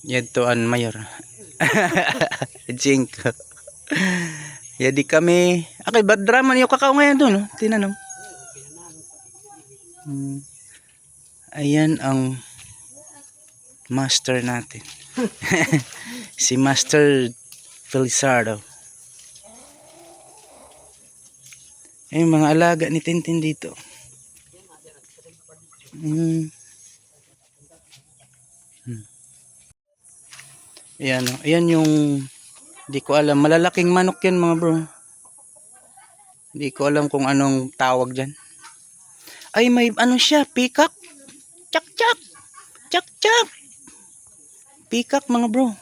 Yadtoan mayor. Jinko. Yadi kami. Okay, ba't drama niyo kakao ngayon doon? No? Tinanong. Ayan ang master natin. Si Master Felizardo. Ayun mga alaga ni Tintin dito. Ayan, ayan yung di ko alam, malalaking manok yan mga bro. Di ko alam kung anong tawag dyan. Ay may ano siya, peacock. Chak chak. Chak chak. Peacock mga bro.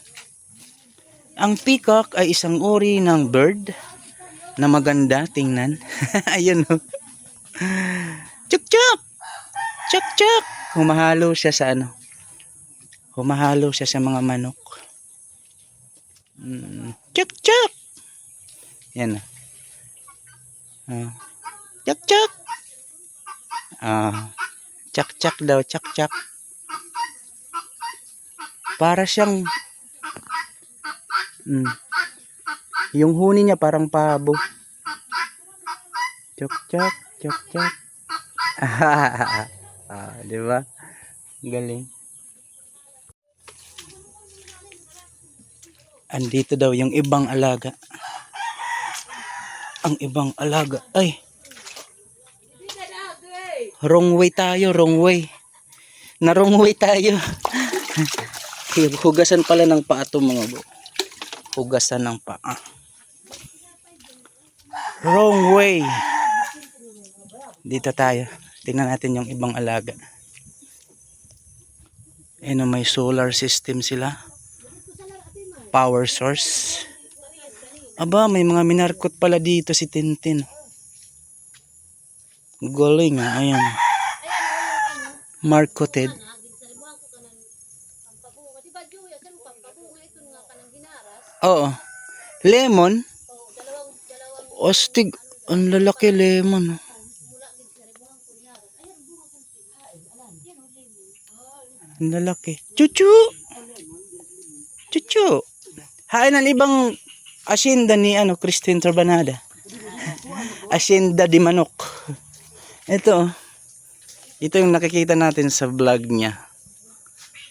Ang peacock ay isang uri ng bird na maganda tingnan. Ayun o. Chak chak. Chak chak. Humahalo siya sa ano. Humahalo siya sa mga manok. Chak chak. Yan. Chak chak. Chak chak daw, chak chak. Para siyang yung huni niya parang pabo. Chak chak, chak chak. Di ba? Galing. Andito daw yung ibang alaga. Ang ibang alaga. Ay. Wrong way tayo, wrong way. Na wrong way tayo. Hugasan pala ng paa to mga bro. Hugasan ng paa. Wrong way. Dito tayo. Tingnan natin yung ibang alaga. Ano, may solar system sila. Power source. Aba, may mga minarkot pala dito si Tintin. Galing ah, ayan. Marketed. Oo. Lemon. Ostig. Ang lalaki lemon. Ang lalaki. Chuchu. Chuchu. Hain ang ibang asyenda ni ano, Christine Trabanada. Asyenda di manok. Ito. Ito yung nakikita natin sa vlog niya.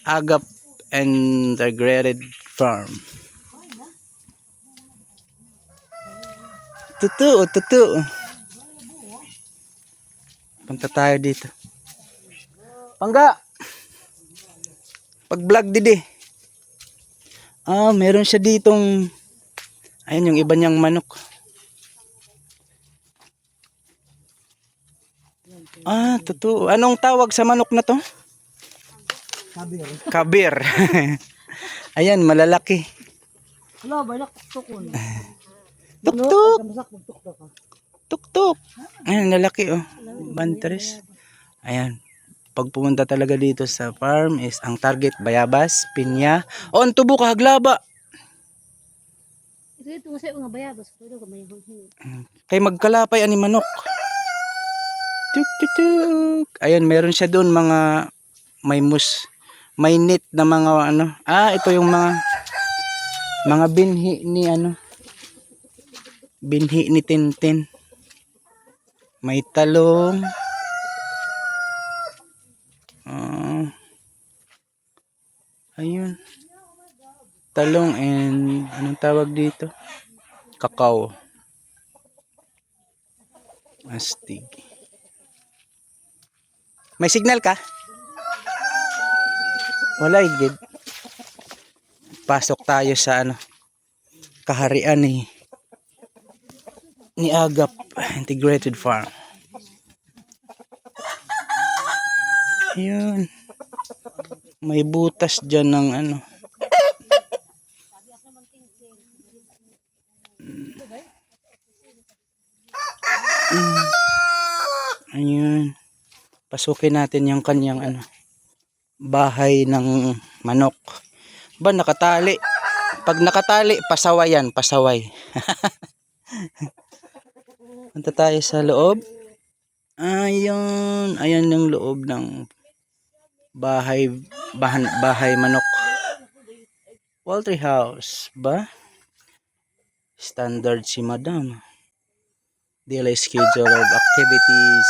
Agap Integrated Farm. Totoo, totoo. Punta tayo dito. Pangga! Pag-vlog didi. Meron siya ditong ayun yung iba niyang manok. Totoo. Anong tawag sa manok na to? Kabir. Kabir. Ayan, malalaki. Wala ba tuktukon? Tuktuk. Tuktuk. Ayan, lalaki oh. Bantres. Ayan. Pag pumunta talaga dito sa farm is ang target bayabas, pinya. On tubo kahaglaba. Ito sa mga bayabas, pero may Kay magkalapay ani manok. Tuk tuk tuk. Ayun, meron siya doon mga may net na mga ano. Ito yung mga binhi ni ano. Binhi ni Tintin. May talong. Ayun. Talong and anong tawag dito? Kakao. Astig. May signal ka? Wala igid. Pasok tayo sa ano, kaharian ni Agap Integrated Farm. Ayun. May butas dyan ng ano. Ayun. Pasukin natin yung kanyang ano, bahay ng manok. Ba, nakatali. Pag nakatali, pasaway yan, pasaway. Punta tayo sa loob. Ayun, ayan yung loob ng bahay manok. Poultry house ba? Standard si madam. Daily schedule of activities.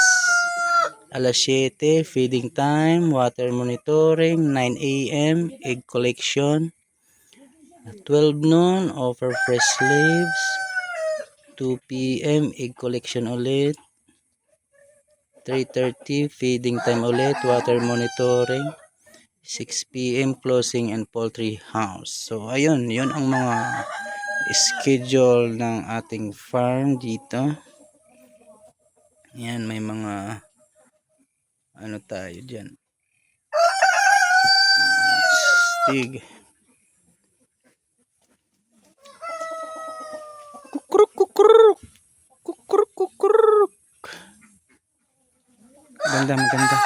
Alas 7, feeding time, water monitoring, 9 a.m., egg collection. 12 noon, offer fresh leaves. 2 p.m., egg collection ulit. 3:30, feeding time ulit, water monitoring. 6 p.m. closing and poultry house. So ayun, yun ang mga schedule ng ating farm dito. Yan, may mga ano tayo diyan. Stig. Kukuruk kukuruk. Kukuruk kukuruk. Ganda, maganda.